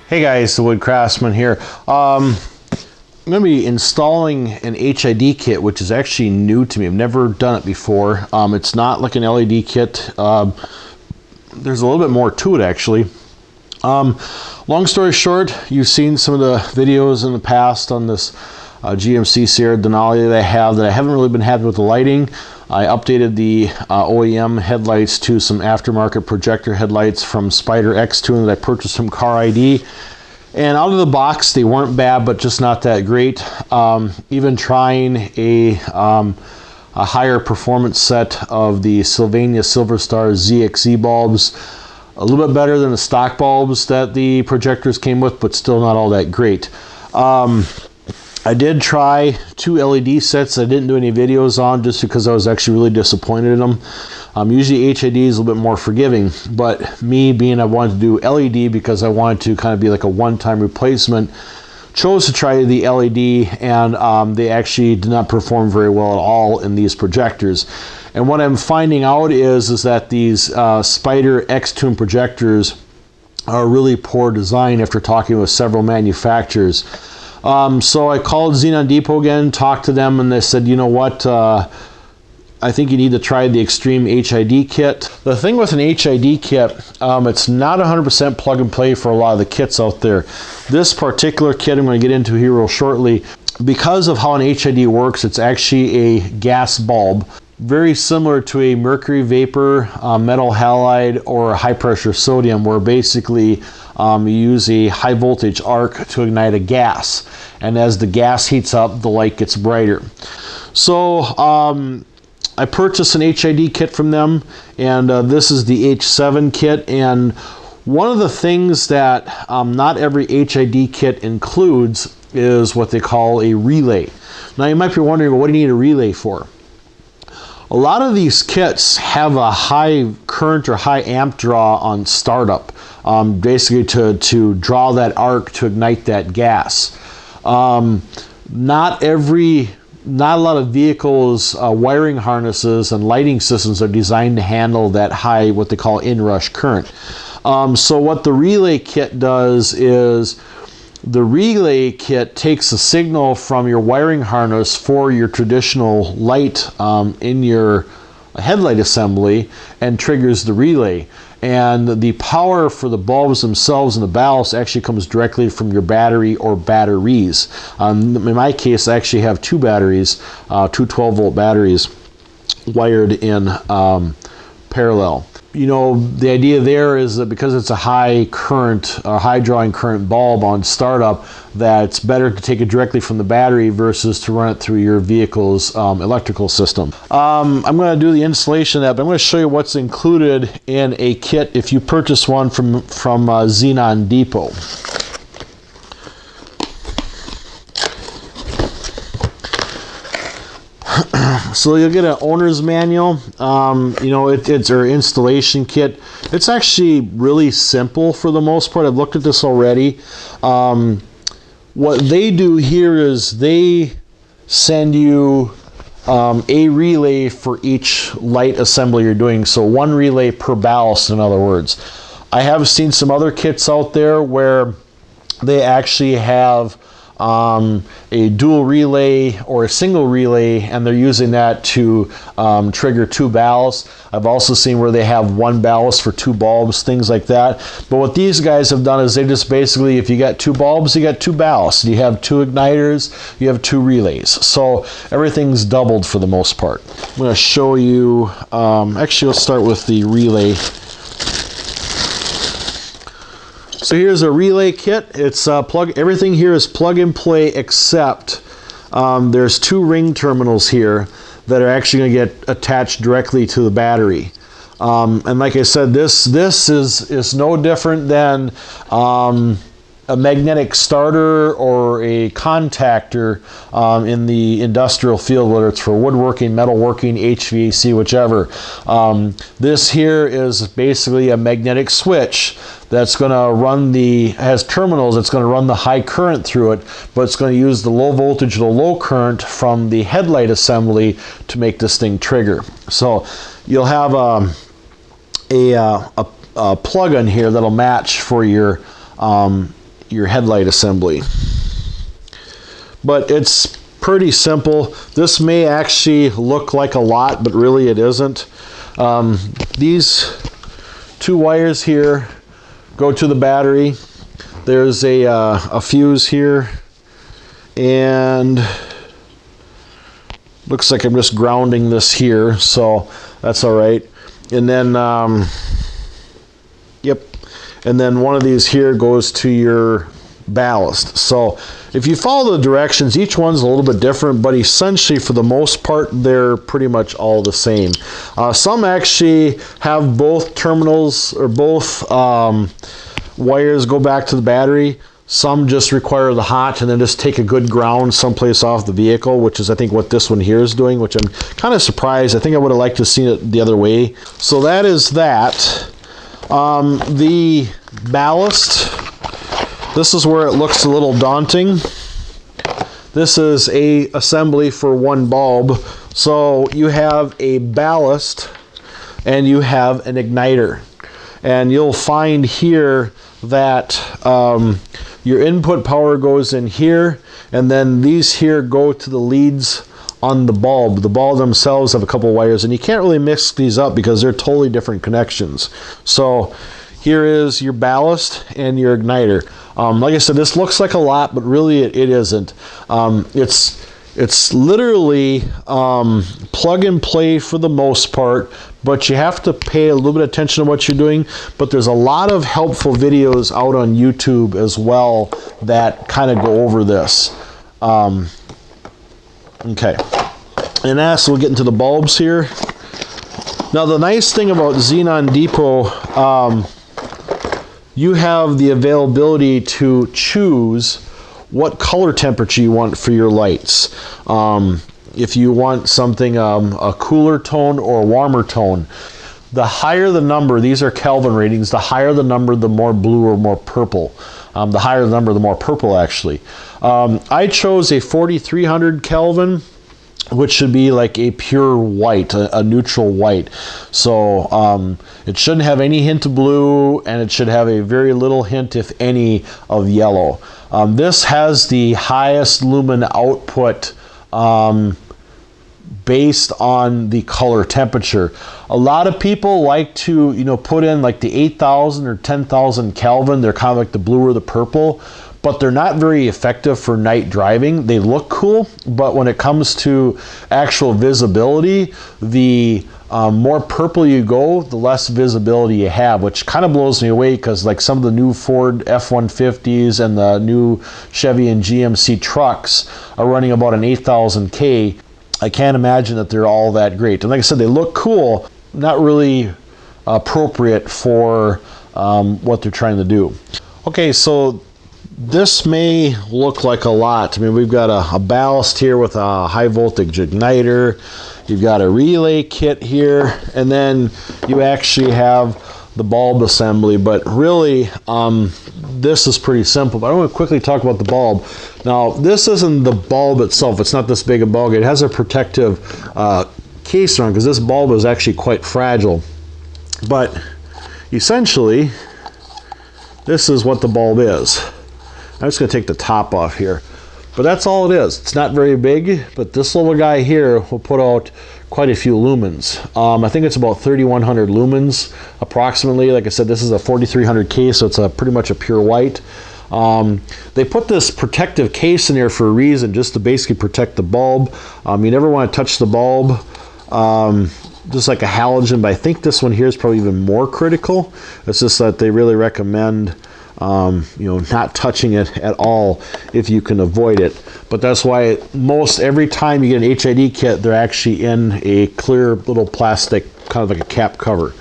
Hey guys, the Wood Craftsman here. I'm going to be installing an HID kit, which is actually new to me. I've never done it before. It's not like an LED kit. There's a little bit more to it actually. Long story short, you've seen some of the videos in the past on this GMC Sierra Denali that I have that I haven't really been happy with the lighting. I updated the OEM headlights to some aftermarket projector headlights from Spider X2 that I purchased from Car ID. And out of the box, they weren't bad, but just not that great. Even trying a higher performance set of the Sylvania Silverstar ZXZ bulbs, a little bit better than the stock bulbs that the projectors came with, but still not all that great. I did try 2 LED sets I didn't do any videos on just because I was actually really disappointed in them. Usually HID is a little bit more forgiving, but me being I wanted to do LED because I wanted to kind of be like a one-time replacement, chose to try the LED, and they actually did not perform very well at all in these projectors. And what I'm finding out is that these Spider X2 projectors are a really poor design after talking with several manufacturers. So I called XenonDepot again, talked to them, and they said, you know what, I think you need to try the Xtreme HID kit. The thing with an HID kit, it's not 100% plug and play for a lot of the kits out there. This particular kit I'm going to get into here real shortly, because of how an HID works, it's actually a gas bulb. Very similar to a mercury vapor, metal halide, or high pressure sodium, where basically you use a high voltage arc to ignite a gas, and as the gas heats up, the light gets brighter. So I purchased an HID kit from them, and this is the H7 kit. And one of the things that not every HID kit includes is what they call a relay. Now you might be wondering, well, what do you need a relay for? A lot of these kits have a high current or high amp draw on startup, basically to draw that arc to ignite that gas. Not a lot of vehicles' wiring harnesses and lighting systems are designed to handle that high, what they call inrush current. So what the relay kit does is the relay kit takes a signal from your wiring harness for your traditional light in your headlight assembly and triggers the relay. And the power for the bulbs themselves and the ballast actually comes directly from your battery or batteries. In my case, I actually have 2 batteries, 2 12-volt batteries wired in parallel. You know, the idea there is that because it's a high current, high drawing current bulb on startup, that it's better to take it directly from the battery versus to run it through your vehicle's electrical system. I'm going to do the installation of that, but I'm going to show you what's included in a kit if you purchase one from XenonDepot. So you'll get an owner's manual, you know, it's our installation kit. It's actually really simple for the most part. I've looked at this already. What they do here is they send you a relay for each light assembly you're doing. So 1 relay per ballast, in other words. I have seen some other kits out there where they actually have a dual relay or a single relay, and they're using that to trigger 2 ballasts. I've also seen where they have 1 ballast for 2 bulbs, things like that. But what these guys have done is they just basically, if you got 2 bulbs, you got 2 ballasts. You have 2 igniters, you have 2 relays. So everything's doubled for the most part. I'm going to show you, actually let's start with the relay. So here's a relay kit. It's everything here is plug and play, except there's 2 ring terminals here that are actually going to get attached directly to the battery. And like I said, this is no different than a magnetic starter or a contactor in the industrial field, whether it's for woodworking, metalworking, HVAC, whichever. This here is basically a magnetic switch that's going to run has terminals. It's going to run the high current through it, but it's going to use the low voltage, the low current from the headlight assembly to make this thing trigger. So you'll have a plug-in here that'll match for your your headlight assembly. But it's pretty simple. This may actually look like a lot, but really it isn't. These two wires here go to the battery. There's a fuse here, and looks like I'm just grounding this here, so that's all right. And then, yep, and then one of these here goes to your ballast. So if you follow the directions, each one's a little bit different, but essentially for the most part they're pretty much all the same. Some actually have both terminals, or both wires go back to the battery. Some just require the hot and then just take a good ground someplace off the vehicle, which is I think what this one here is doing, which I'm kind of surprised. I think I would have liked to have seen it the other way. So that is that. The ballast, this is where it looks a little daunting. This is a assembly for one bulb. So you have a ballast and you have an igniter. And you'll find here that your input power goes in here, and then these here go to the leads on the bulb. The bulb themselves have a couple wires, and you can't really mix these up because they're totally different connections. So here is your ballast and your igniter. Like I said, this looks like a lot, but really it isn't. It's literally plug and play for the most part, but you have to pay a little bit of attention to what you're doing. But there's a lot of helpful videos out on YouTube as well that kind of go over this. Okay, and as we'll get into the bulbs here. Now the nice thing about XenonDepot, you have the availability to choose what color temperature you want for your lights. If you want something a cooler tone or a warmer tone, the higher the number, these are Kelvin ratings, the higher the number, the more blue or more purple. The higher the number, the more purple actually. I chose a 4300 Kelvin, which should be like a pure white, a neutral white. So it shouldn't have any hint of blue, and it should have a very little hint, if any, of yellow. This has the highest lumen output based on the color temperature. A lot of people like to, put in like the 8,000 or 10,000 Kelvin. They're kind of like the blue or the purple, but they're not very effective for night driving. They look cool, but when it comes to actual visibility, the more purple you go, the less visibility you have, which kind of blows me away, because like some of the new Ford F-150s and the new Chevy and GMC trucks are running about an 8,000 K. I can't imagine that they're all that great. And like I said, they look cool, not really appropriate for what they're trying to do. Okay, so this may look like a lot. I mean, we've got a ballast here with a high voltage igniter. You've got a relay kit here, and then you actually have the bulb assembly. But really, this is pretty simple. But I want to quickly talk about the bulb. Now, this isn't the bulb itself. It's not this big a bulb. It has a protective case around, because this bulb is actually quite fragile. But essentially, this is what the bulb is. I'm just going to take the top off here. But that's all it is. It's not very big, but this little guy here will put out quite a few lumens. I think it's about 3,100 lumens approximately. Like I said, this is a 4300K, so it's pretty much a pure white. They put this protective case in there for a reason, just to basically protect the bulb. You never want to touch the bulb, just like a halogen, but I think this one here is probably even more critical. It's just that they really recommend not touching it at all if you can avoid it. But that's why every time you get an HID kit, they're actually in a clear little plastic, kind of like a cap cover.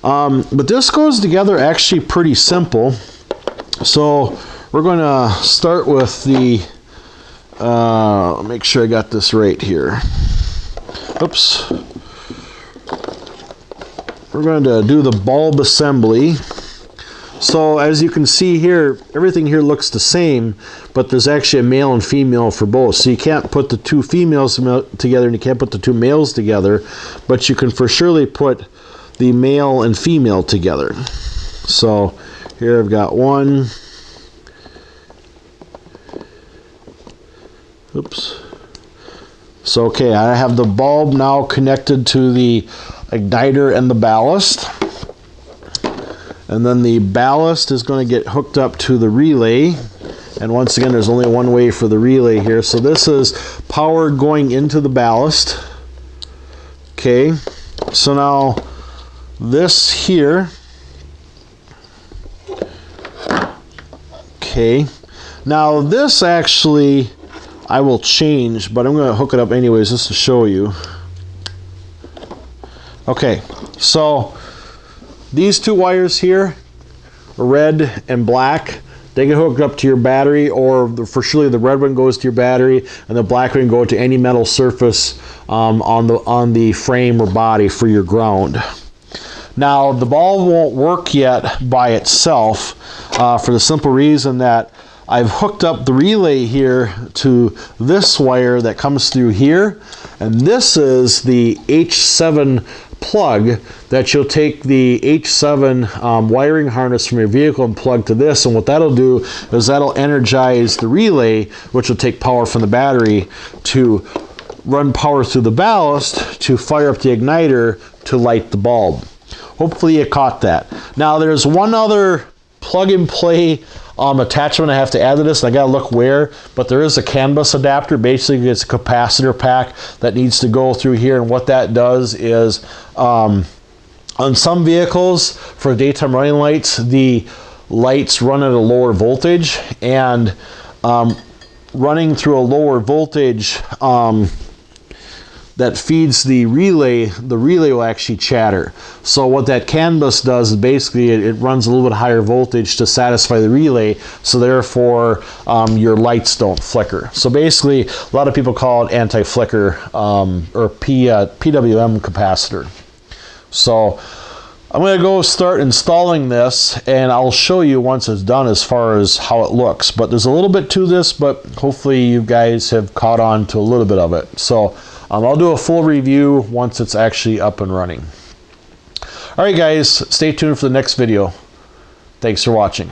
But this goes together actually pretty simple. So we're going to start with the, make sure I got this right here. Oops. We're going to do the bulb assembly. So as you can see here, everything here looks the same, but there's actually a male and female for both. So you can't put the two females together and you can't put the two males together, but you can for surely put the male and female together. So here I've got 1, Oops. So, okay, I have the bulb now connected to the igniter and the ballast. And then the ballast is going to get hooked up to the relay. And once again, there's only one way for the relay here. So this is power going into the ballast. Okay, so now this here. Okay, now this actually I will change, but I'm going to hook it up anyways just to show you. Okay, so these two wires here, red and black, they get hooked up to your battery, or for surely the red one goes to your battery and the black one can go to any metal surface on the frame or body for your ground. Now the bulb won't work yet by itself for the simple reason that I've hooked up the relay here to this wire that comes through here, and this is the H7 plug that you'll take the H7 wiring harness from your vehicle and plug to this, and what that'll do is that'll energize the relay, which will take power from the battery to run power through the ballast to fire up the igniter to light the bulb. Hopefully you caught that. Now there's one other plug and play attachment I have to add to this, and I gotta look where, but there is a CAN bus adapter. Basically it's a capacitor pack that needs to go through here, and what that does is on some vehicles for daytime running lights, the lights run at a lower voltage, and running through a lower voltage that feeds the relay will actually chatter. So what that CAN bus does is basically it runs a little bit higher voltage to satisfy the relay, so therefore your lights don't flicker. So basically a lot of people call it anti-flicker or PWM capacitor. So I'm going to go start installing this, and I'll show you once it's done as far as how it looks. But there's a little bit to this, but hopefully you guys have caught on to a little bit of it. So I'll do a full review once it's actually up and running. All right, guys, stay tuned for the next video. Thanks for watching.